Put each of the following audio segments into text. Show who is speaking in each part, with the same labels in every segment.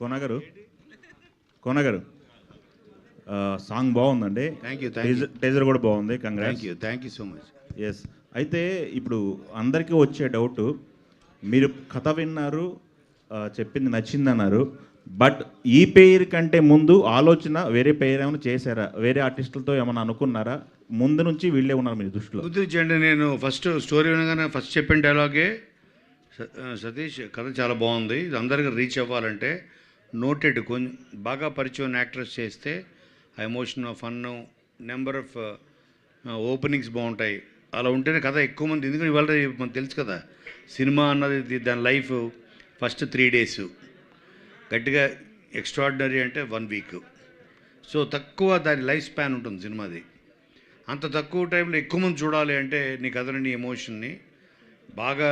Speaker 1: కోన గారు సాంగ్ బాగుందండి.
Speaker 2: Thank you.
Speaker 1: Teaser కూడా బాగుంది. Congrats.
Speaker 2: Thank you so much.
Speaker 1: Yes. అయితే ఇప్పుడు అందరికీ వచ్చే డౌట్, మీరు కథ విన్నారు, చెప్పింది నచ్చిందన్నారు, బట్ ఈ పేరు కంటే ముందు ఆలోచన వేరే పేరు ఏమైనా చేశారా? వేరే ఆర్టిస్టులతో ఏమైనా అనుకున్నారా? ముందు నుంచి వీళ్ళే ఉన్నారు మీ దృష్టిలో?
Speaker 2: గుర్తించండి, నేను ఫస్ట్ స్టోరీ వినగానే ఫస్ట్ చెప్పిన డైలాగే, సతీష్ కథ చాలా బాగుంది, ఇది అందరికీ రీచ్ అవ్వాలంటే నోటెడ్ కొంచెం బాగా పరిచయం యాక్ట్రెస్ చేస్తే ఆ emotion, fun, number of openings బాగుంటాయి. అలా ఉంటేనే కథ ఎక్కువ మంది, ఎందుకంటే ఇవాళ మనకు తెలుసు కదా, సినిమా అన్నది దాని లైఫ్ ఫస్ట్ 3 days, గట్టిగా ఎక్స్ట్రాడినరీ అంటే 1 week. సో తక్కువ దాని లైఫ్ స్పాన్ ఉంటుంది సినిమాది. అంత తక్కువ టైంలో ఎక్కువ మంది చూడాలి అంటే నీ కథని, నీ ఎమోషన్ని, బాగా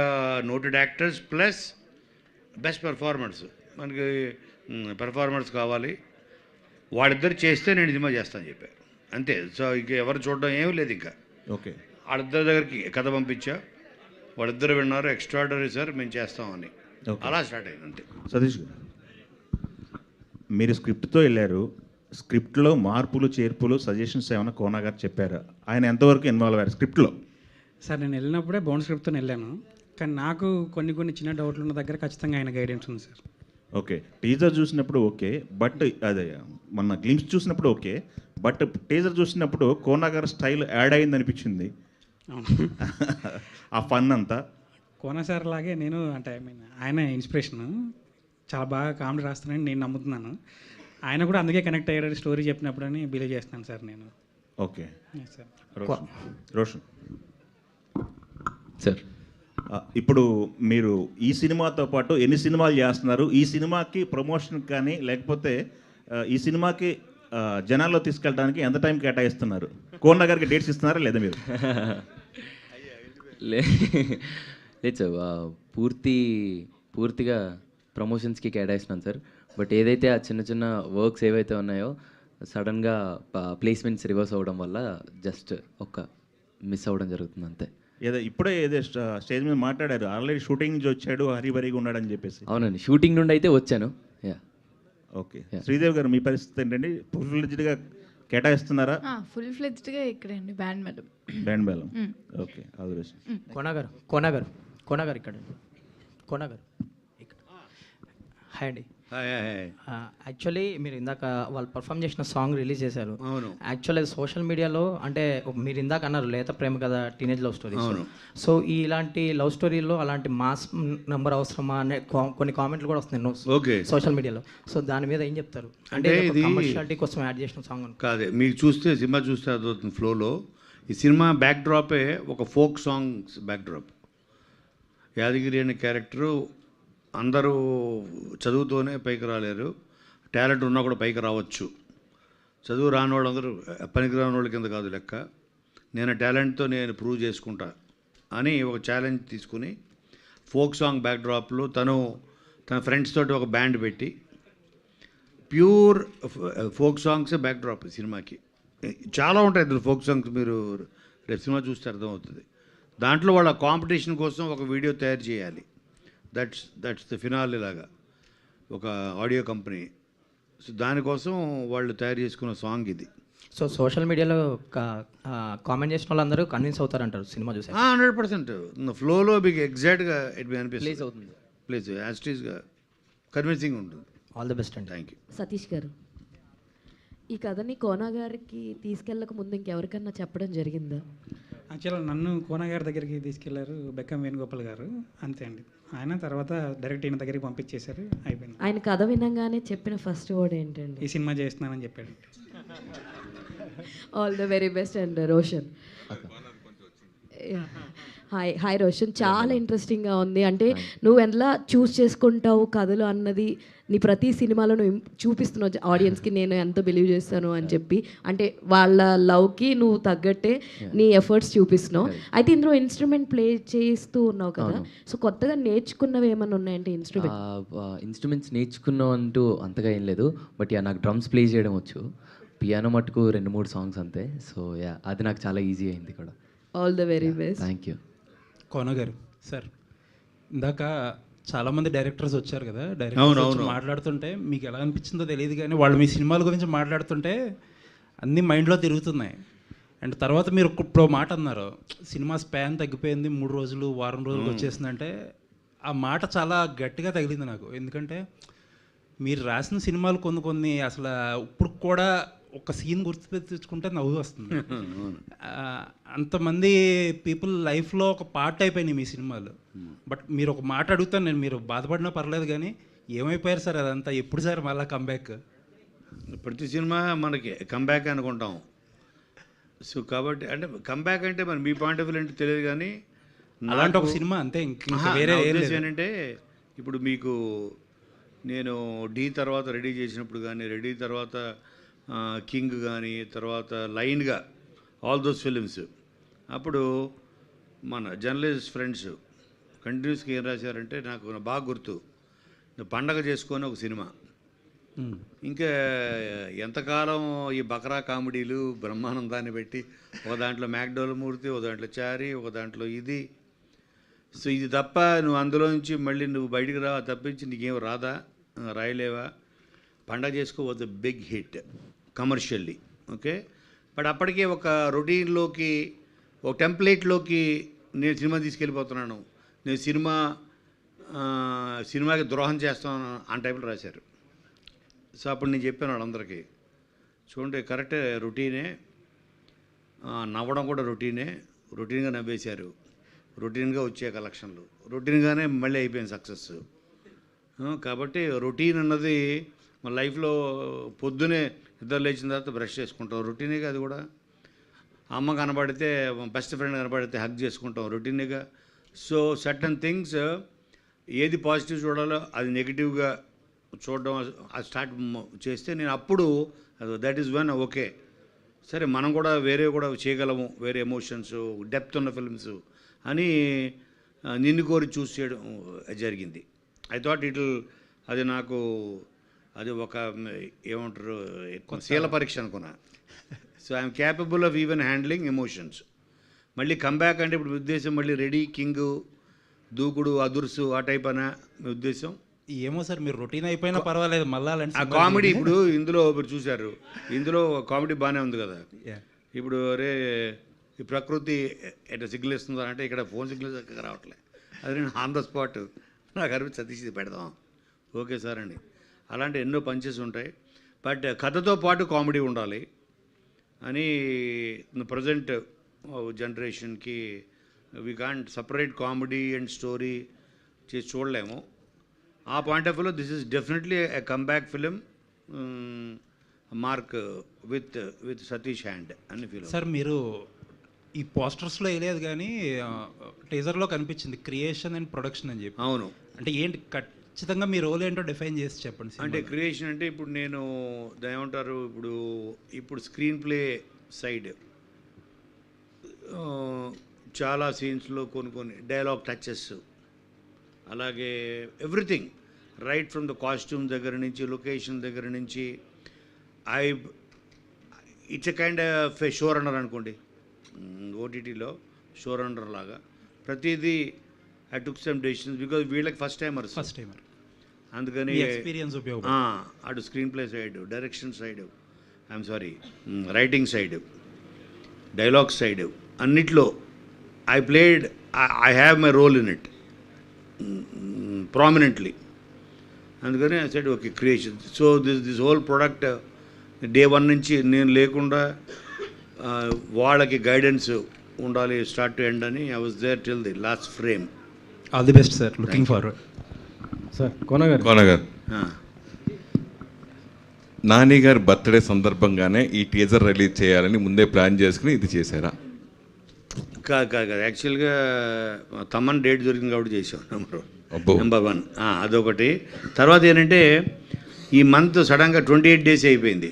Speaker 2: noted actors plus best performance. మనకి పెర్ఫార్మెన్స్ కావాలి, వాళ్ళిద్దరు చేస్తే నేను సినిమా చేస్తాను చెప్పాను అంతే. సో ఇంక ఎవరు చూడడం ఏమీ లేదు. ఇంకా
Speaker 1: ఓకే,
Speaker 2: వాళ్ళిద్దరి దగ్గరికి కథ పంపించా, వాళ్ళిద్దరు విన్నారు, ఎక్స్ట్రాడనరీ సార్ మేము చేస్తామని, అలా స్టార్ట్ అయింది అంతే.
Speaker 1: సతీష్ గారు, మీరు స్క్రిప్ట్తో వెళ్ళారు, స్క్రిప్ట్లో మార్పులు చేర్పులు సజెషన్స్ ఏమైనా కోన గారు చెప్పారా? ఆయన ఎంతవరకు ఇన్వాల్వ్ అయ్యారు స్క్రిప్ట్లో?
Speaker 3: సార్ నేను వెళ్ళినప్పుడే బౌండ్ స్క్రిప్ట్తో వెళ్ళాను, కానీ నాకు కొన్ని చిన్న డౌట్లు ఉన్న దగ్గర ఖచ్చితంగా ఆయన గైడెన్స్ ఉంది సార్.
Speaker 1: ఓకే, టీజర్ చూసినప్పుడు ఓకే, బట్ అదే మన గ్లిమ్స్ చూసినప్పుడు ఓకే, బట్ టీజర్ చూసినప్పుడు కోన గారి స్టైల్ యాడ్ అయింది అనిపించింది. ఆ ఫన్ అంతా
Speaker 3: కోన సార్ లాగే నేను, అంటే ఆయన ఇన్స్పిరేషన్, చాలా బాగా కామెడీ రాస్తానని నేను నమ్ముతున్నాను. ఆయన కూడా అందుకే కనెక్ట్ అయ్యాడు స్టోరీ చెప్పినప్పుడు అని బిలీవ్ చేస్తున్నాను సార్ నేను.
Speaker 1: Okay
Speaker 3: sir.
Speaker 1: రోషన్
Speaker 4: సార్,
Speaker 1: ఇప్పుడు మీరు ఈ సినిమాతో పాటు ఎన్ని సినిమాలు చేస్తున్నారు? ఈ సినిమాకి ప్రమోషన్ కానీ లేకపోతే ఈ సినిమాకి జనాల్లో తీసుకెళ్ళడానికి ఎంత టైం కేటాయిస్తున్నారు? కోన గారికి డేట్స్ ఇస్తున్నారా లేదా మీరు?
Speaker 4: లేదు సార్, పూర్తిగా ప్రమోషన్స్కి కేటాయిస్తున్నాను సార్. బట్ ఏదైతే ఆ చిన్న వర్క్స్ ఏవైతే ఉన్నాయో సడన్గా ప్లేస్మెంట్స్ రివర్స్ అవ్వడం వల్ల జస్ట్ మిస్ అవ్వడం జరుగుతుంది అంతే.
Speaker 1: ఇప్పుడే స్టేజ్ మీద మాట్లాడారు, ఆల్రెడీ షూటింగ్ నుంచి వచ్చాడు, హరిబరిగా ఉన్నాడని చెప్పేసి.
Speaker 4: అవునండి, షూటింగ్ నుండి అయితే వచ్చాను.
Speaker 1: ఓకే, శ్రీదేవి గారు మీ పరిస్థితి ఏంటండి? ఫుల్ ఫ్లెడ్జ్డ్గా కేటాయిస్తున్నారా?
Speaker 5: ఫుల్ ఫ్లెడ్జ్డ్గా ఇక్కడే అండి, band
Speaker 1: Melam. Okay, all the best.
Speaker 6: Kona గారు ఇక్కడ హాయ్ అండి. యాక్చువల్లీ మీరు ఇందాక వాళ్ళు పర్ఫామ్ చేసిన సాంగ్ రిలీజ్ చేశారు.
Speaker 2: అవును.
Speaker 6: యాక్చువల్లీ సోషల్ మీడియాలో అంటే మీరు ఇందాక అన్నారు లేత ప్రేమ కదా, టీనేజ్ లవ్ స్టోరీ.
Speaker 2: అవును.
Speaker 6: సో ఇలాంటి లవ్ స్టోరీలో అలాంటి మాస్ నెంబర్ అవసరమా అనే కొన్ని కామెంట్లు కూడా వస్తున్నాయి
Speaker 2: ఓకే
Speaker 6: సోషల్ మీడియాలో. సో దాని మీద ఏం చెప్తారు? అంటే ఇది కమర్షియాలిటీ కోసం యాడ్ చేసిన సాంగ్
Speaker 2: కాదే. మీకు చూస్తే సినిమా చూస్తే అదవుతుంది ఫ్లోలో. ఈ సినిమా బ్యాక్ డ్రాపే ఒక folk songs back drop. Yadagiri అనే క్యారెక్టరు అందరూ చదువుతోనే పైకి రాలేరు, టాలెంట్ ఉన్నా కూడా పైకి రావచ్చు. చదువు రాని వాళ్ళందరూ పనికి రాని వాళ్ళ కింద కాదు లెక్క. నేను టాలెంట్తో నేను ప్రూవ్ చేసుకుంటా అని ఒక ఛాలెంజ్ తీసుకుని ఫోక్ సాంగ్ బ్యాక్ డ్రాప్లో తన ఫ్రెండ్స్ తోటి ఒక బ్యాండ్ పెట్టి pure folk songs back drop సినిమాకి. చాలా ఉంటాయి ఇందులో ఫోక్ సాంగ్స్, మీరు రేపు సినిమా చూస్తే అర్థమవుతుంది. దాంట్లో వాళ్ళ కాంపిటీషన్ కోసం ఒక వీడియో తయారు చేయాలి. దట్స్ ద ఫినాలే లాగా ఒక ఆడియో కంపెనీ. సో దానికోసం వాళ్ళు తయారు చేసుకున్న సాంగ్ ఇది.
Speaker 6: సో సోషల్ మీడియాలో కామెంట్ చేసిన వాళ్ళందరూ కన్విన్స్ అవుతారంటారు సినిమా చూసి?
Speaker 2: 100% ఫ్లోలో మీకు ఎగ్జాక్ట్గా ఇట్ మీ అనిపిస్తుంది,
Speaker 6: ప్లీజ్ అవుతుంది,
Speaker 2: ప్లీజ్ యాస్టీస్గా కన్విన్సింగ్ ఉంటుంది.
Speaker 6: ఆల్ ది బెస్ట్ అండి.
Speaker 2: Thank you.
Speaker 7: సతీష్ గారు, ఈ కథని కోన గారికి తీసుకెళ్ళక ముందు ఇంకెవరికన్నా చెప్పడం జరిగిందా?
Speaker 3: యాక్చువల్గా నన్ను కోన గారి దగ్గరికి తీసుకెళ్లారు బెక్కం వేణుగోపాల్ గారు, అంతే అండి. ఆయన తర్వాత డైరెక్ట్ ఈయన దగ్గరికి పంపించేశారు, అయిపోయింది.
Speaker 7: ఆయన కథ వినగానే చెప్పిన ఫస్ట్ వర్డ్ ఏంటండి?
Speaker 3: ఈ సినిమా చేస్తున్నానని చెప్పాడు.
Speaker 7: All the very best. And Roshan, hi Roshan, చాలా ఇంట్రెస్టింగ్గా ఉంది. అంటే నువ్వు ఎలా చూస్ చేసుకుంటావు కథలు అన్నది నీ ప్రతి సినిమాలో నువ్వు చూపిస్తున్నావు ఆడియన్స్కి, నేను ఎంత బిలీవ్ చేస్తాను అని చెప్పి. అంటే వాళ్ళ లవ్కి నువ్వు తగ్గట్టే నీ ఎఫర్ట్స్ చూపిస్తున్నావు. అయితే ఇందులో ఇన్స్ట్రుమెంట్ ప్లే చేస్తూ ఉన్నావు కదా, సో కొత్తగా నేర్చుకున్నవి ఏమైనా ఉన్నాయంటే
Speaker 4: ఇన్స్ట్రుమెంట్స్ నేర్చుకున్నావు అంటూ అంతగా ఏం లేదు. బట్ నాకు డ్రమ్స్ ప్లే చేయడం వచ్చు, పియానో మటుకు 2-3 సాంగ్స్ అంతే. సో అది నాకు చాలా ఈజీ అయింది కూడా.
Speaker 7: All the very best.
Speaker 4: Thank you.
Speaker 8: Kona గారు సార్, ఇందాక చాలామంది డైరెక్టర్స్ వచ్చారు కదా,
Speaker 2: అవును,
Speaker 8: డైరెక్టర్స్
Speaker 2: అవును.
Speaker 8: మాట్లాడుతుంటే మీకు ఎలా అనిపించిందో తెలియదు కానీ వాళ్ళు మీ సినిమాల గురించి మాట్లాడుతుంటే అన్నీ మైండ్లో తిరుగుతున్నాయి. అండ్ తర్వాత మీరు ఇప్పుడు మాట అన్నారు, సినిమా స్పాన్ తగ్గిపోయింది, 3 రోజులు వారం రోజులు వచ్చేసిందంటే ఆ మాట చాలా గట్టిగా తగిలింది నాకు. ఎందుకంటే మీరు రాసిన సినిమాలు కొన్ని అసలు ఇప్పుడు కూడా ఒక సీన్ గుర్తుపెట్టుకుంటే నవ్వు వస్తుంది. అంతమంది పీపుల్ లైఫ్లో ఒక పార్ట్ అయిపోయినాయి మీ సినిమాలు. బట్ మీరు ఒక మాట అడుగుతాను నేను, మీరు బాధపడినా పర్లేదు కానీ ఏమైపోయారు సార్ అదంతా, ఎప్పుడు సార్ మళ్ళీ కంబ్యాక్?
Speaker 2: ప్రతి సినిమా మనకి కంబ్యాక్ అనుకుంటాం. సో కాబట్టి అంటే కంబ్యాక్ అంటే మరి మీ పాయింట్ ఆఫ్ వ్యూ అంటే తెలియదు కానీ
Speaker 8: అలాంటి ఒక సినిమా అంతే, ఇంకా వేరే ఏం లేదు.
Speaker 2: ఏంటంటే ఇప్పుడు మీకు నేను డీ తర్వాత రెడీ చేసినప్పుడు కానీ, రెడీ తర్వాత కింగ్ కానీ, తర్వాత లైన్గా ఆల్ దోస్ ఫిలిమ్స్, అప్పుడు మన జర్నలిస్ట్ ఫ్రెండ్స్ కంటిన్యూస్గా ఏం రాశారంటే నాకు బాగా గుర్తు, పండగ చేసుకొని ఒక సినిమా, ఇంకా ఎంతకాలం ఈ బకరా కామెడీలు బ్రహ్మానందాన్ని పెట్టి ఒక దాంట్లో మ్యాక్డోల్ మూర్తి, ఒక దాంట్లో చారి, ఒక దాంట్లో ఇది. సో ఇది తప్ప నువ్వు అందులో నుంచి మళ్ళీ నువ్వు బయటికి రావా తప్పించి నీకేం రాదా, రాయలేవా. Pandaga Chesuko was a big hit commercially, okay. But అప్పటికే ఒక రొటీన్లోకి, ఒక టెంప్లెట్లోకి నేను సినిమా తీసుకెళ్ళిపోతున్నాను, నేను సినిమాకి ద్రోహం చేస్తాను ఆ టైంలో రాశారు. సో అప్పుడు నేను చెప్పాను వాళ్ళందరికీ, చూడండి కరెక్టే, రొటీనే, నవ్వడం కూడా రొటీన్గా నవ్వేశారు, రొటీన్గా వచ్చే కలెక్షన్లు, రొటీన్గానే మళ్ళీ అయిపోయింది సక్సెస్. కాబట్టి రొటీన్ అన్నది మన లైఫ్లో పొద్దునే నిద్ర లేచిన తర్వాత బ్రష్ చేసుకుంటాం, రొటీనేగా అది కూడా. అమ్మ కనబడితే, బెస్ట్ ఫ్రెండ్ కనబడితే హగ్ చేసుకుంటాం, రొటీనేగా. సో సర్టన్ థింగ్స్ ఏది పాజిటివ్ చూడాలో అది నెగిటివ్గా చూడడం అది స్టార్ట్ చేస్తే నేను అప్పుడు దట్ ఈస్ వన్ ఓకే, సరే మనం కూడా వేరే కూడా చేయగలము, వేరే ఎమోషన్స్ డెప్త్ ఉన్న ఫిల్మ్స్ అని నిన్ను కోరి చూస్ చేయడం జరిగింది. ఐ థాట్ అది నాకు అది ఒక ఏమంటారు శీల పరీక్ష అనుకున్నా. So I'm capable of even handling emotions. మళ్ళీ కంబ్యాక్ అంటే ఇప్పుడు ఉద్దేశం మళ్ళీ రెడీ, కింగ్, దూకుడు, అదుర్సు ఆ టైప్ అనా మీ ఉద్దేశం?
Speaker 8: ఏమో సార్, మీరు రొటీన్ అయిపోయినా పర్వాలేదు, మళ్ళీ
Speaker 2: ఆ కామెడీ ఇప్పుడు ఇందులో మీరు చూశారు, ఇందులో కామెడీ బాగానే ఉంది కదా. ఇప్పుడు రే ఈ ప్రకృతి ఎట్లా సిగ్నల్ ఇస్తుందా అంటే ఇక్కడ ఫోన్ సిగ్నల్ చక్కగా రావట్లే, అది నేను ఆన్ ద స్పాట్ నాకు అనిపించి సతీష్ పెడదాం, ఓకే సార్ అండి. అలాంటి ఎన్నో పంచెస్ ఉంటాయి. బట్ కథతో పాటు కామెడీ ఉండాలి అని ప్రజెంట్ జనరేషన్కి we can't separate comedy and story చేసి చూడలేము. ఆ పాయింట్ ఆఫ్ వ్యూలో this is definitely a comeback film mark with Satish hand అని ఫీల్.
Speaker 8: సార్ మీరు ఈ పోస్టర్స్లో వేయలేదు కానీ టీజర్లో కనిపించింది క్రియేషన్ అండ్ ప్రొడక్షన్ అని చెప్పి.
Speaker 2: అవును,
Speaker 8: అంటే ఏంటి ఖచ్చితంగా మీ రోల్ ఏంటో డిఫైన్ చేసి చెప్పండి.
Speaker 2: అంటే క్రియేషన్ అంటే ఇప్పుడు నేను దాని ఏమంటారు, ఇప్పుడు స్క్రీన్ ప్లే సైడ్ చాలా సీన్స్లో కొన్ని డైలాగ్ టచెస్, అలాగే everything right from the costume దగ్గర నుంచి, లొకేషన్ దగ్గర నుంచి, it's a kind of show runner అనుకోండి, ఓటీటీలో షో రన్నర్ లాగా ప్రతిదీ I took some decisions because వీళ్ళకి ఫస్ట్ టైమర్, అందుకని
Speaker 8: ఎక్స్పీరియన్స్
Speaker 2: అటు screen play side, direction side, I am sorry writing side, dialogue side అన్నిట్లో I have my role in it prominently. అందుకని I said okay creation. So this whole product day 1 నుంచి నేను లేకుండా వాళ్ళకి guidance ఉండాలి start to end అని. I was there till the last frame.
Speaker 8: All the best sir, looking forward.
Speaker 3: Sir కోనగారు
Speaker 9: నాని గారి birthday సందర్భంగానే ఈ టీజర్ రిలీజ్ చేయాలని ముందే ప్లాన్ చేసుకుని ఇది చేశారా?
Speaker 2: కాదు యాక్చువల్గా తమన్ డేట్ దొరికింది కాబట్టి చేసాం నెంబర్ 1 అదొకటి. తర్వాత ఏంటంటే ఈ మంత్ సడన్గా 28 days అయిపోయింది.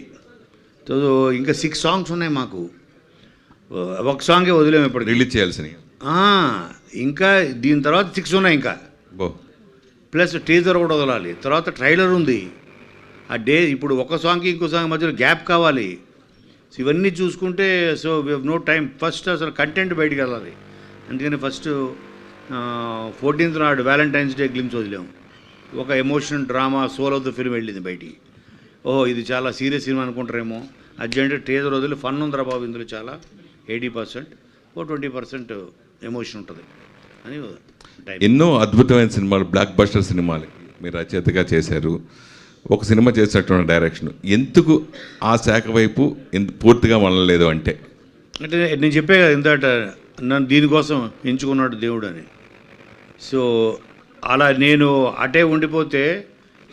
Speaker 2: సో ఇంకా 6 songs ఉన్నాయి మాకు, ఒక సాంగే వదిలేము ఇప్పుడు
Speaker 9: రిలీజ్ చేయాల్సినవి.
Speaker 2: ఇంకా దీని తర్వాత 6 ఉన్నాయి ఇంకా, ప్లస్ టీజర్ కూడా వదలాలి, తర్వాత ట్రైలర్ ఉంది. ఆ ఇప్పుడు ఒక సాంగ్కి ఇంకో సాంగ్ మధ్యలో గ్యాప్ కావాలి. సో ఇవన్నీ చూసుకుంటే so we have no time. First అసలు కంటెంట్ బయటికి వెళ్ళాలి, అందుకని ఫస్ట్ 14th నాడు వ్యాలంటైన్స్ డే గ్లిమ్స్ వదిలాము. ఒక emotion drama soul of the film వెళ్ళింది బయటికి. ఓహో ఇది చాలా సీరియస్ సినిమా అనుకుంటారేమో, అర్జెంట్ ట్రేజర్ వదిలి ఫన్ ఉందిరా బాబు ఇందులో చాలా 80%, 20% ఎమోషన్ ఉంటుంది అని టైం.
Speaker 9: ఎన్నో అద్భుతమైన సినిమాలు, బ్లాక్ బస్టర్ సినిమాలు మీరు రచయితగా చేశారు. ఒక సినిమా చేసినట్టున్న డైరెక్షన్ ఎందుకు ఆ శాఖ వైపు పూర్తిగా వెళ్ళలేదు అంటే
Speaker 2: నేను చెప్పే కదా ఇంతట నన్ను దీనికోసం ఎంచుకున్నాడు దేవుడు అని. సో అలా నేను అటే ఉండిపోతే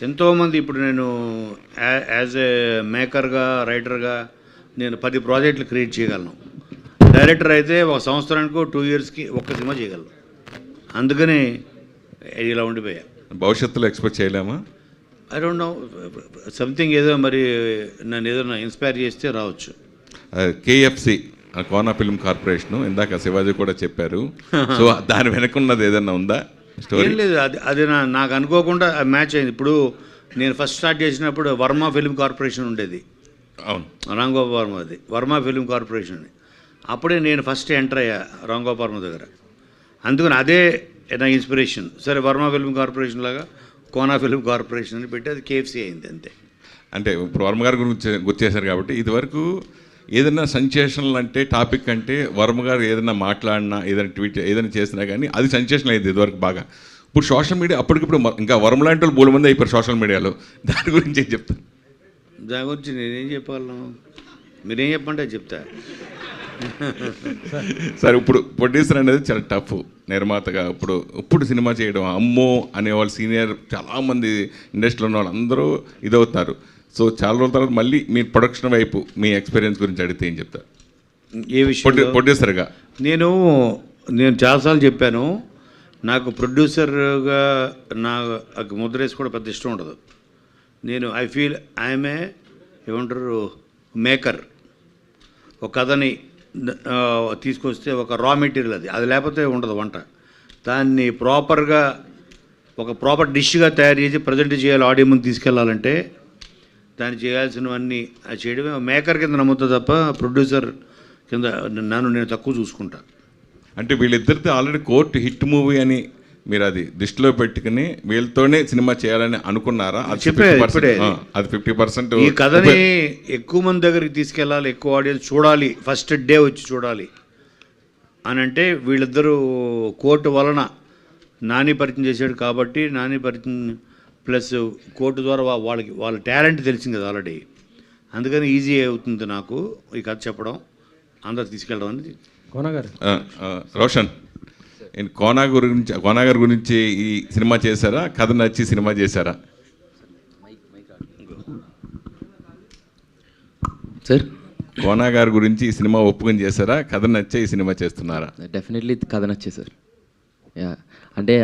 Speaker 2: ఎంతోమంది, ఇప్పుడు నేను యాజ్ ఏ మేకర్గా రైటర్గా నేను 10 ప్రాజెక్టులు క్రియేట్ చేయగలను. డైరెక్టర్ అయితే ఒక సంవత్సరానికి 2 ఇయర్స్కి ఒక్క సినిమా చేయగలను. అందుకని ఇలా ఉండిపోయా.
Speaker 9: భవిష్యత్తులో ఎక్స్పెక్ట్ చేయలేమా?
Speaker 2: ఐ డోంట్ నో, సంథింగ్ ఏదో మరి నన్ను ఏదైనా ఇన్స్పైర్ చేస్తే రావచ్చు.
Speaker 9: కేఎఫ్సి కోనా ఫిల్మ్ కార్పొరేషన్ ఇందాక శివాజీ కూడా చెప్పారు. సో దాని వెనకున్నది ఏదన్నా ఉందా స్టోరీ?
Speaker 2: ఏం లేదు, అది నాకు అనుకోకుండా మ్యాచ్ అయింది. ఇప్పుడు నేను ఫస్ట్ స్టార్ట్ చేసినప్పుడు వర్మ ఫిల్మ్ కార్పొరేషన్ ఉండేది.
Speaker 9: అవును,
Speaker 2: రాంగోపాల్ వర్మ, అది వర్మ ఫిల్మ్ కార్పొరేషన్. అప్పుడే నేను ఫస్ట్ ఎంటర్ అయ్యా రాంగోపాల్ వర్మ దగ్గర. అందుకని అదే నా ఇన్స్పిరేషన్. సరే వర్మ ఫిల్మ్ కార్పొరేషన్ లాగా కోనా ఫిల్మ్ కార్పొరేషన్ అని పెట్టి అది కేఎఫ్సి అయింది అంతే.
Speaker 9: అంటే ఇప్పుడు వర్మ గారి గురించి గుర్తు చేశారు కాబట్టి, ఇదివరకు ఏదైనా సెన్సేషనల్ అంటే టాపిక్ అంటే వర్మ గారు ఏదైనా మాట్లాడినా, ఏదైనా ట్వీట్ ఏదైనా చేసినా కానీ అది సెన్సేషన్ అయింది ఇదివరకు బాగా. ఇప్పుడు సోషల్ మీడియా అప్పటికిప్పుడు ఇంకా వర్మ లాంటి వాళ్ళు 3 మంది అయిపోయారు సోషల్ మీడియాలో. దాని గురించి ఏం చెప్తారు?
Speaker 2: దాని గురించి నేనేం చెప్పగలను, మీరేం చెప్పంటే అది చెప్తా.
Speaker 9: సరే, ఇప్పుడు ప్రొడ్యూసర్ అనేది చాలా టఫ్. నిర్మాతగా ఇప్పుడు సినిమా చేయడం అమ్మో అనేవాళ్ళు సీనియర్ చాలామంది ఇండస్ట్రీలో ఉన్న వాళ్ళు అందరూ ఇదవుతున్నారు. సో చాలా రోజుల తర్వాత మళ్ళీ మీ ప్రొడక్షన్ వైపు మీ ఎక్స్పీరియన్స్ గురించి అడిగితే ఏం చెప్తారు?
Speaker 2: ఏ విషయం?
Speaker 9: ప్రొడ్యూసర్గా నేను
Speaker 2: చాలాసార్లు చెప్పాను, నాకు ప్రొడ్యూసర్గా నాకు ముద్ర వేసి కూడా పెద్ద ఇష్టం ఉండదు. నేను ఐ ఫీల్ ఐఎమ్ ఏమంటారు మేకర్. ఒక కథని తీసుకొస్తే ఒక రా మెటీరియల్ అది లేకపోతే ఉండదు వంట. దాన్ని ప్రాపర్గా ఒక ప్రాపర్ డిష్గా తయారు చేసి ప్రజెంట్ చేయాలి, ఆడియో ముందు తీసుకెళ్లాలంటే దాన్ని చేయాల్సినవన్నీ అది చేయడమే. మేకర్ కింద నమ్ముతా తప్ప ప్రొడ్యూసర్ కింద నేను తక్కువ చూసుకుంటా.
Speaker 9: అంటే వీళ్ళిద్దరితో ఆల్రెడీ కోర్టు హిట్ మూవీ అని మీరు అది దృష్టిలో పెట్టుకుని వీళ్ళతోనే సినిమా చేయాలని అనుకున్నారా?
Speaker 2: చెప్పే
Speaker 9: అది 50%.
Speaker 2: ఈ కథని ఎక్కువ మంది దగ్గరికి తీసుకెళ్ళాలి, ఎక్కువ ఆడియన్స్ చూడాలి, ఫస్ట్ డే వచ్చి చూడాలి అని అంటే వీళ్ళిద్దరూ కోర్టు వలన నాని పరిచయం చేశాడు కాబట్టి, నాని పరిచయం ప్లస్ కోర్టు ద్వారా వాళ్ళ టాలెంట్ తెలిసింది కదా ఆల్రెడీ. అందుకని ఈజీ అవుతుంది నాకు ఈ కథ చెప్పడం, అందరు తీసుకెళ్ళడం అనేది.
Speaker 10: కోనా గారు,
Speaker 9: రోషన్, కోనా గారి గురించి ఈ సినిమా చేశారా? కథ నచ్చి సినిమా చేశారా?
Speaker 4: సార్,
Speaker 9: కోనా గారి గురించి ఈ సినిమా ఒప్పుకొని చేశారా? కథ నచ్చే ఈ సినిమా చేస్తున్నారా?
Speaker 4: డెఫినెట్లీ కథ నచ్చే సార్. యా, అంటే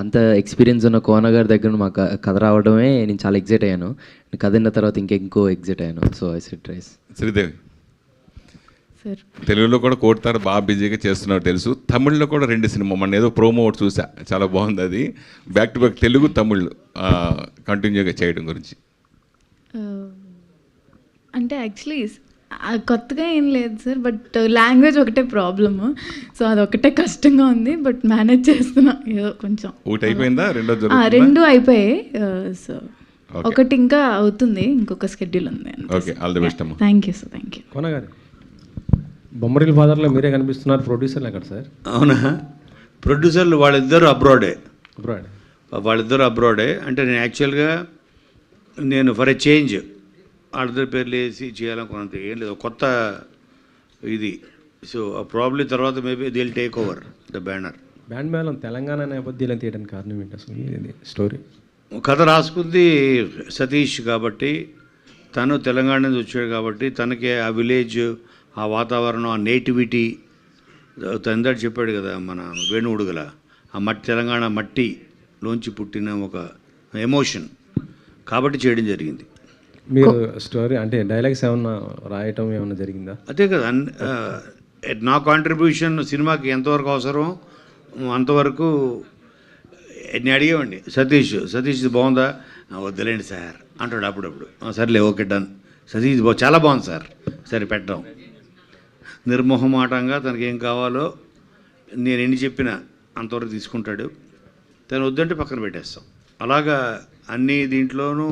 Speaker 4: అంత ఎక్స్పీరియన్స్ ఉన్న కోన గారి దగ్గర మాకు కథ రావడమే నేను చాలా ఎగ్జైట్ అయ్యాను. కథ విన్న తర్వాత ఇంకో ఎగ్జైట్ అయ్యాను. So I said tries.
Speaker 9: Sridevi,
Speaker 5: sir
Speaker 9: తెలుగులో కూడా కోడతారు, బాగా బిజీగా చేస్తున్నారు తెలుసు. తమిళ్లో కూడా 2 సినిమా మన ఏదో ప్రోమో ఒకటి చూసా, చాలా బాగుంది. అది back to back Telugu Tamil కంటిన్యూగా చేయడం గురించి.
Speaker 5: అంటే యాక్చువల్లీ కొత్తగా ఏం లేదు సార్, బట్ లాంగ్వేజ్ ఒకటే ప్రాబ్లము. సో అదొకటే కష్టంగా ఉంది, బట్ మేనేజ్ చేస్తున్నా ఏదో కొంచెం.
Speaker 9: ఒకటి అయిపోయిందా?
Speaker 5: రెండు అయిపోయాయి. సో ఒకటి ఇంకా అవుతుంది, ఇంకొక షెడ్యూల్ ఉంది.
Speaker 9: ఓకే, ఆల్ ది బెస్ట్ అమ్మా.
Speaker 5: Thank you sir. Thank you.
Speaker 10: Kona గారు, బొమ్మరిల్ ఫాదర్లో మీరే కనిపిస్తున్నారు, ప్రొడ్యూసర్లు ఎక్కడ సార్?
Speaker 2: అవునా, ప్రొడ్యూసర్లు వాళ్ళిద్దరు అబ్రాడే.
Speaker 10: అబ్రాడ్
Speaker 2: వాళ్ళిద్దరు అబ్రాడే. అంటే నేను యాక్చువల్గా నేను ఫర్ ఎ చేంజ్ వాళ్ళిద్దరు పేర్లు వేసి చేయాలనుకున్నంత ఏం లేదు, కొత్త ఇది. సో ప్రాబ్లీ తర్వాత maybe Dil take over the banner.
Speaker 10: Band Melam Telangana నేపథ్యంలో తీయడానికి కారణం ఏంటి అసలు? ఇది స్టోరీ
Speaker 2: కథ రాసుకుంది సతీష్ కాబట్టి, తను తెలంగాణ నుంచి వచ్చాడు కాబట్టి తనకి ఆ విలేజ్, ఆ వాతావరణం, ఆ నేటివిటీ, తందరు చెప్పాడు కదా మన వేణువుడుగల, ఆ మట్టి తెలంగాణ మట్టిలోంచి పుట్టిన ఒక ఎమోషన్ కాబట్టి చేయడం జరిగింది.
Speaker 10: మీరు స్టోరీ అంటే డైలాగ్స్ ఏమన్నా రాయటం ఏమన్నా జరిగిందా?
Speaker 2: అదే కదా, నా కాంట్రిబ్యూషన్ సినిమాకి ఎంతవరకు అవసరం అంతవరకు నేను అడిగేవాడిని. సతీష్ బాగుందా? వద్దులేండి సార్ అంటాడు అప్పుడప్పుడు. సర్లే ఓకే డన్, సతీష్ చాలా బాగుంది సార్, సరే పెట్టడం. నిర్మోహమాటంగా తనకేం కావాలో నేను ఎన్ని చెప్పినా అంతవరకు తీసుకుంటాడు, తను వద్దంటే పక్కన పెట్టేస్తాం. అలాగా అన్ని దీంట్లోనూ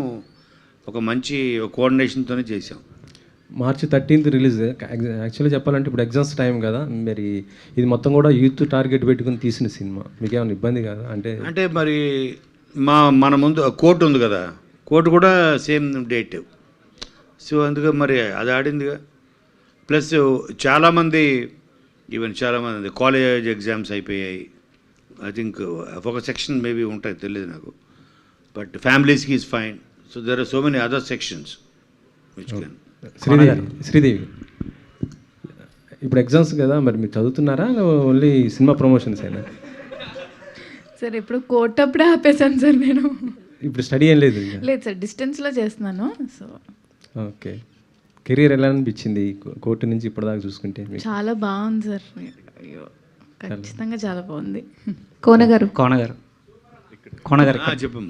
Speaker 2: ఒక మంచి కోఆర్డినేషన్తోనే చేసాం.
Speaker 10: మార్చి 13th రిలీజ్. యాక్చువల్లీ చెప్పాలంటే ఇప్పుడు ఎగ్జామ్స్ టైం కదా, మరి ఇది మొత్తం కూడా యూత్ టార్గెట్ పెట్టుకుని తీసిన సినిమా, మీకు ఏమైనా ఇబ్బంది కాదా? అంటే
Speaker 2: మరి మన ముందు కోర్టు ఉంది కదా, కోర్టు కూడా సేమ్ డేట్. సో అందుకే మరి అది ఆడిందిగా. ప్లస్ చాలామంది కాలేజ్ ఎగ్జామ్స్ అయిపోయాయి. ఐ థింక్ ఒక సెక్షన్ మేబీ ఉంటాయి, తెలియదు నాకు. బట్ ఫ్యామిలీస్కి is fine. So there are so many other sections which can.
Speaker 10: Sridevi, ఇప్పుడు ఎగ్జామ్స్ కదా, మరి మీరు చదువుతున్నారా ఓన్లీ సినిమా ప్రమోషన్స్ అయినా?
Speaker 5: సార్ ఇప్పుడు కోర్టు అప్పుడే ఆపేశాను సార్ నేను.
Speaker 10: ఇప్పుడు స్టడీ ఏం లేదు?
Speaker 5: లేదు సార్, డిస్టెన్స్లో చేస్తున్నాను. So
Speaker 10: okay. కెరీర్ ఎలా అనిపించింది కోర్టు నుంచి ఇప్పటిదాకా చూసుకుంటే?
Speaker 5: చాలా బాగుంది సార్. అయ్యో ఖచ్చితంగా చాలా బాగుంది.
Speaker 6: కోనగారు
Speaker 2: చెప్పు.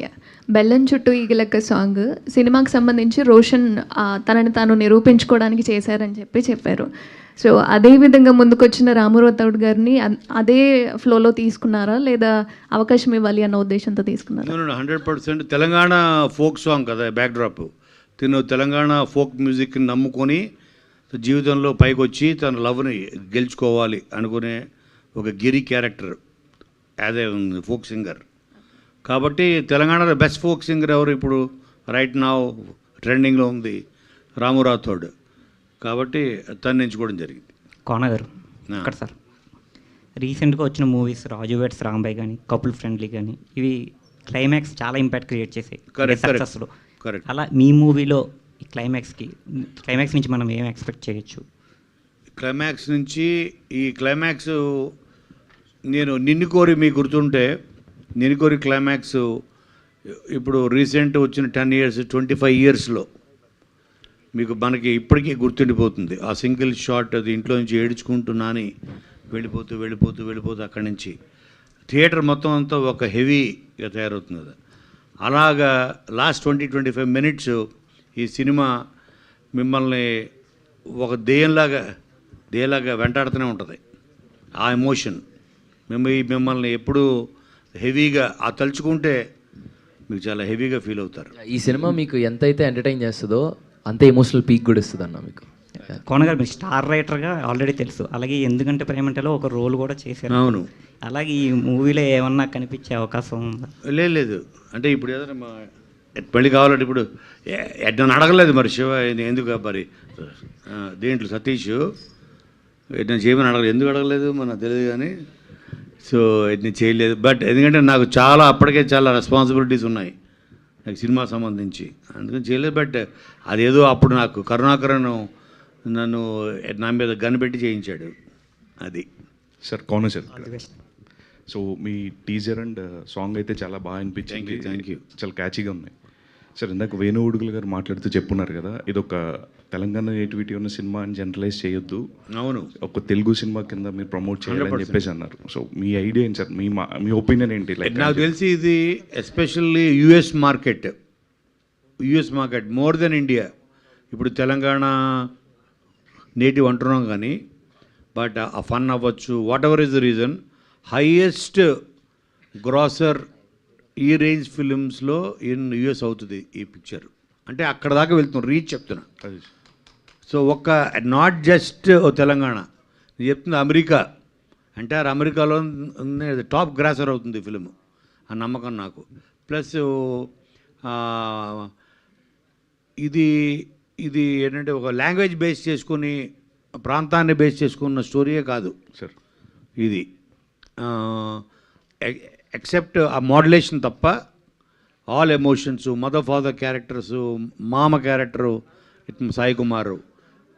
Speaker 11: బెల్లం చుట్టూ ఈగలక్క సాంగ్ సినిమాకి సంబంధించి రోషన్ తనని తాను నిరూపించుకోవడానికి చేశారని చెప్పారు. సో అదే విధంగా ముందుకొచ్చిన రామారావు గారిని అదే ఫ్లోలో తీసుకున్నారా, లేదా అవకాశం ఇవ్వాలి అన్న ఉద్దేశంతో తీసుకున్నారా?
Speaker 2: 100% తెలంగాణ ఫోక్ సాంగ్ కదా బ్యాక్డ్రాప్. తిను తెలంగాణ ఫోక్ మ్యూజిక్ని నమ్ముకొని జీవితంలో పైకి వచ్చి తన లవ్ని గెలుచుకోవాలి అనుకునే ఒక Giri character as a folk singer. కాబట్టి తెలంగాణలో బెస్ట్ ఫోక్ సింగర్ ఎవరు ఇప్పుడు రైట్ నౌ ట్రెండింగ్లో ఉంది? రామారావు. కాబట్టి తను ఎంచుకోవడం జరిగింది.
Speaker 6: కోనగారు ఇక్కడ సార్ రీసెంట్గా వచ్చిన మూవీస్ రాజు వెడ్స్ రాంబాయ్ కానీ, కపుల్ ఫ్రెండ్లీ కానీ, ఇవి క్లైమాక్స్ చాలా ఇంపాక్ట్ క్రియేట్ చేసాయి సక్సెస్లో.
Speaker 2: కరెక్ట్.
Speaker 6: అలా మీ మూవీలో ఈ క్లైమాక్స్ నుంచి మనం ఏం ఎక్స్పెక్ట్ చేయొచ్చు?
Speaker 2: క్లైమాక్స్ నుంచి నేను నిన్ను కోరి మీకు గుర్తుంటే, నిన్ను కోరి క్లైమాక్స్ ఇప్పుడు రీసెంట్ వచ్చిన 10 years 25 yearsలో మీకు మనకి ఇప్పటికీ గుర్తుండిపోతుంది. ఆ సింగిల్ షాట్ అది ఇంట్లో నుంచి ఏడ్చుకుంటున్నాని వెళ్ళిపోతూ అక్కడి నుంచి థియేటర్ మొత్తం అంతా ఒక హెవీగా తయారవుతుంది కదా. అలాగా లాస్ట్ 20-25 minutes ఈ సినిమా మిమ్మల్ని ఒక దెయ్యంలాగా వెంటాడుతూనే ఉంటుంది. ఆ ఎమోషన్ మిమ్మల్ని ఎప్పుడూ హెవీగా తలుచుకుంటే మీకు చాలా హెవీగా ఫీల్ అవుతారు.
Speaker 4: ఈ సినిమా మీకు ఎంతైతే ఎంటర్టైన్ చేస్తుందో అంతే ఎమోషనల్ పీక్ కూడా ఇస్తుంది అన్న మీకు.
Speaker 6: కోనగారు మీరు స్టార్ రైటర్గా ఆల్రెడీ తెలుసు, అలాగే ఎందుకంటే ప్రేమంటలో ఒక రోల్ కూడా చేశారు.
Speaker 2: అవును.
Speaker 6: అలాగే ఈ మూవీలో ఏమన్నా కనిపించే అవకాశం ఉందా?
Speaker 2: లేదు. అంటే ఇప్పుడు ఏదైనా మళ్ళీ కావాలంటే ఇప్పుడు నన్ను అడగలేదు మరి శివ ఎందుకు మరి దేంట్లో సతీష్ నేను చేయమని ఎందుకు అడగలేదు మనకు తెలియదు. కానీ సో నేను చేయలేదు. బట్ ఎందుకంటే నాకు అప్పటికే చాలా రెస్పాన్సిబిలిటీస్ ఉన్నాయి నాకు సినిమా సంబంధించి, అందుకని చేయలేదు. బట్ అదేదో అప్పుడు నాకు కరుణాకరన్ నన్ను నా మీద గన్ పెట్టి చేయించాడు. అది
Speaker 12: sir Kona sir. So me teaser and song అయితే చాలా బాగా అనిపించింది.
Speaker 2: Thank you.
Speaker 12: చాలా క్యాచీగా ఉన్నాయి సార్. ఇందాక వేణువుడుగుల గారు మాట్లాడుతూ చెప్పున్నారు కదా, ఇది ఒక తెలంగాణ నేటివిటీ ఉన్న సినిమా అని జనరలైజ్ చేయొద్దు,
Speaker 2: అవును
Speaker 12: ఒక తెలుగు సినిమా కింద మీరు ప్రమోట్ చేయాలని చెప్పేసి అన్నారు. సో మీ ఐడియా ఏంటి సార్, మీ ఒపీనియన్ ఏంటి? లైక్
Speaker 2: నాకు తెలిసి ఇది especially US market more than India. ఇప్పుడు తెలంగాణ నేటివ్ అంటున్నాం కానీ బట్ ఆ ఫన్ అవ్వచ్చు, what ever is the reason, highest grosser ఈ రేంజ్ ఫిలిమ్స్లో యుఎస్ అవుతుంది ఈ పిక్చర్. అంటే అక్కడ దాకా వెళ్తున్నాం, రీచ్ చెప్తున్నా. సో నాట్ జస్ట్ తెలంగాణ, నేను చెప్తుంది అమెరికా. అంటే అమెరికాలో టాప్ గ్రాసర్ అవుతుంది ఫిలిం, ఆ నమ్మకం నాకు. ప్లస్ ఇది ఏంటంటే ఒక లాంగ్వేజ్ బేస్ చేసుకొని, ప్రాంతాన్ని బేస్ చేసుకున్న స్టోరీయే కాదు
Speaker 12: సార్
Speaker 2: ఇది. ఎక్సెప్ట్ ఆ మోడ్యులేషన్ తప్ప all emotions, mother father characters, మామ క్యారెక్టరు సాయి కుమారు,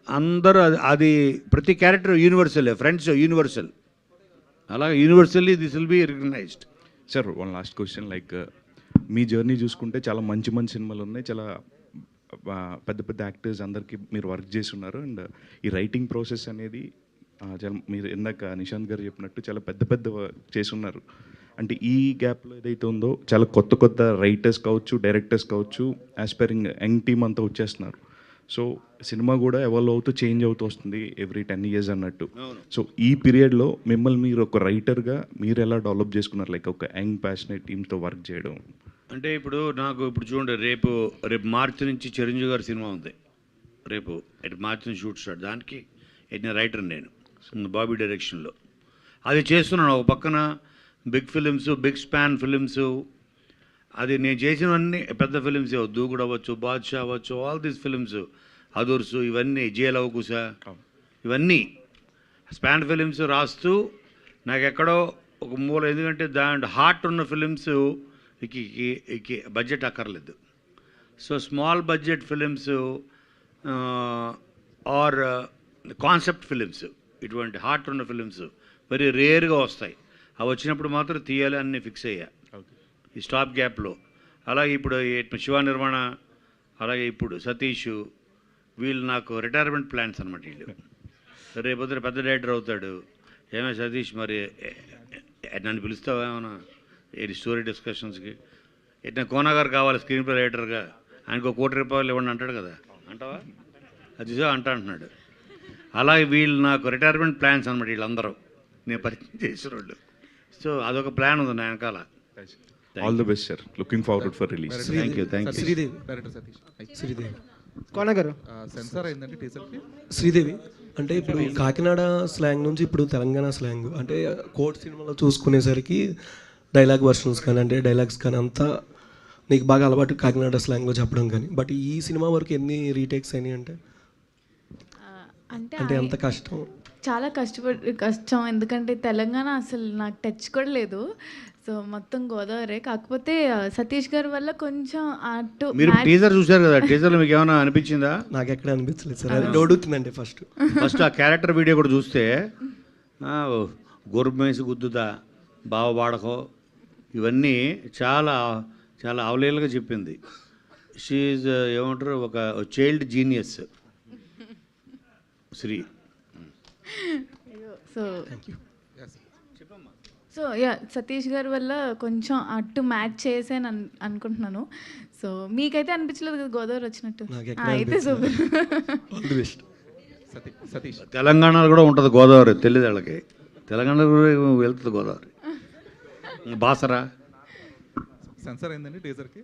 Speaker 2: అందరూ అది ప్రతి క్యారెక్టర్ యూనివర్సల్, ఫ్రెండ్స్ యూనివర్సల్. అలాగే universally this will be recognised.
Speaker 12: Sir one last question, like మీ జర్నీ చూసుకుంటే చాలా మంచి సినిమాలు ఉన్నాయి, చాలా పెద్ద యాక్టర్స్ అందరికీ మీరు వర్క్ చేసి ఉన్నారు. అండ్ ఈ రైటింగ్ ప్రాసెస్ అనేది చాలా మీరు ఇందాక నిశాంత్ గారు చెప్పినట్టు చాలా పెద్ద చేసి ఉన్నారు. అంటే ఈ గ్యాప్లో ఏదైతే ఉందో చాలా కొత్త రైటర్స్ కావచ్చు, డైరెక్టర్స్ కావచ్చు, ఆస్పైరింగ్ యంగ్ టీమ్ అంతా వచ్చేస్తున్నారు. సో సినిమా కూడా ఎవాల్వ్ అవుతూ చేంజ్ అవుతూ వస్తుంది ఎవ్రీ 10 years అన్నట్టు. సో ఈ పీరియడ్లో మిమ్మల్ని మీరు ఒక రైటర్గా మీరు ఎలా డెవలప్ చేసుకున్నారు, లైక్ ఒక యంగ్ ప్యాషనేట్ టీమ్తో వర్క్ చేయడం?
Speaker 2: అంటే ఇప్పుడు నాకు ఇప్పుడు చూడండి, రేపు మార్చి నుంచి చిరంజీవి గారి సినిమా ఉంది. రేపు మార్చి నుంచి షూట్ స్టార్ట్. దానికి రైటర్ నేను బాబీ డైరెక్షన్లో అది చేస్తున్నాను. ఒక పక్కన big films, big span films, అది నేను చేసినవన్నీ పెద్ద ఫిలిమ్స్, దూకుడు అవ్వచ్చు, బాద్షా అవ్వచ్చు, ఆల్ దీస్ ఫిలిమ్స్, అదూర్స్, ఇవన్నీ జేలవకుశ, ఇవన్నీ స్పాన్ ఫిలిమ్స్ రాస్తూ నాకు ఎక్కడో ఒక మూల, ఎందుకంటే దాంట్లో హార్ట్ ఉన్న ఫిలిమ్స్ బడ్జెట్ అక్కర్లేదు. So small budget films or concept films, ఇటువంటి హార్ట్ ఉన్న ఫిలిమ్స్ వెరీ రేర్గా వస్తాయి. అవి వచ్చినప్పుడు మాత్రం తీయాలి అన్నీ ఫిక్స్ అయ్యా ఈ స్టాప్ గ్యాప్లో. అలాగే ఇప్పుడు శివ నిర్మాణ, అలాగే ఇప్పుడు సతీష్, వీళ్ళు నాకు రిటైర్మెంట్ ప్లాన్స్ అనమాట. వీళ్ళు రేపొద్దున పెద్ద డైరెక్టర్ అవుతాడు. ఏమైనా సతీష్ మరి నన్ను పిలుస్తావా ఏమైనా స్టోరీ డిస్కషన్స్కి? ఎట్లా కోనా గారు కావాలి స్క్రీన్ ప్లే రైటర్గా, ఆయనకు ₹1 కోటి ఇవ్వండి అంటాడు కదా, అంటావా? అది అంటున్నాడు. అలాగే వీళ్ళు నాకు రిటైర్మెంట్ ప్లాన్స్ అనమాట. వీళ్ళందరూ నేను పరిచయం చేసిన వాళ్ళు. సో అదొక ప్లాన్ ఉంది నా వెనకాల.
Speaker 12: All the best sir, looking forward for release.
Speaker 2: Thank you.
Speaker 13: Sridevi
Speaker 14: director Satish.
Speaker 13: Sridevi
Speaker 14: Kona గారు
Speaker 13: సెన్సార్ అయిందంటే టీజర్కి.
Speaker 14: శ్రీదేవి అంటే ఇప్పుడు కాకినాడ స్లాంగ్ నుంచి ఇప్పుడు తెలంగాణ స్లాంగ్, అంటే కోర్ట్ సినిమాలో చూసుకునేసరికి డైలాగ్ వర్షన్స్ కానీ, అంటే డైలాగ్స్ కానీ అంతా నీకు బాగా అలవాటు కాకినాడ స్లాంగ్లో చెప్పడం కానీ, బట్ ఈ సినిమా వరకు ఎన్ని రీటేక్స్ అయినాయి అంటే అంటే ఎంత కష్టం?
Speaker 5: చాలా కష్టం, ఎందుకంటే తెలంగాణ అసలు నాకు టచ్ కూడా లేదు. సో మొత్తం గోదావరి. కాకపోతే సతీష్ గారి వల్ల కొంచెం అటు
Speaker 2: మీరు టీజర్ చూశారు కదా, టీజర్లో మీకు ఏమైనా అనిపించిందా?
Speaker 14: నాకు ఎక్కడ అనిపించలేదు సార్, అది డౌడుతుందండి.
Speaker 2: ఫస్ట్ ఆ క్యారెక్టర్ వీడియో కూడా చూస్తే గొర్రెమేసి గుద్దుదా, బావ వాడకో, ఇవన్నీ చాలా చాలా అవలీలుగా చెప్పింది. షీఈ్ ఏమంటారు, ఒక చైల్డ్ జీనియస్ శ్రీ.
Speaker 5: సో సతీష్ గారి వల్ల కొంచెం అటు మ్యాచ్ చేసాను అనుకుంటున్నాను. సో మీకైతే అనిపించలేదు కదా గోదావరి వచ్చినట్టు? అయితే సూపర్.
Speaker 13: సతీష్
Speaker 2: తెలంగాణలో కూడా ఉంటుంది గోదావరి, తెలియదు వాళ్ళకి. తెలంగాణలో కూడా వెళ్తుంది గోదావరి. బాసరా
Speaker 13: సెన్సార్ అయిందండి టీజర్కి.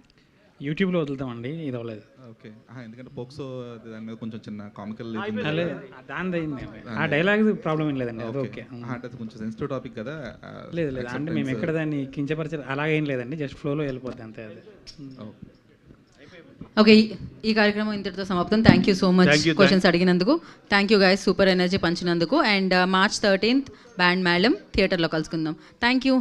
Speaker 3: యూట్యూబ్లో వదులుతామండి, ఇది అవ్వలేదు.
Speaker 13: ఓకే, ఎందుకంటే పోక్సో దాని మీద కొంచెం చిన్న కామికల్
Speaker 3: దాని అయింది. ఆ డైలాగ్ ప్రాబ్లం ఏం లేదండి, అది ఓకే.
Speaker 13: అంటే అది కొంచెం సెన్సిటివ్ టాపిక్ కదా.
Speaker 3: లేదు అంటే మేము ఎక్కడ దాన్ని కించపరిచే అలాగేం లేదండి, జస్ట్ ఫ్లోలో వెళ్ళిపోద్ది అంతే. అది
Speaker 15: ఓకే, ఈ కార్యక్రమం ఇంతటితో సమాప్తం. Thank you so much questions అడిగినందుకు. Thank you guys, super energy పంచినందుకు. And March 13th band Melam థియేటర్లో కలుసుకుందాం. Thank you.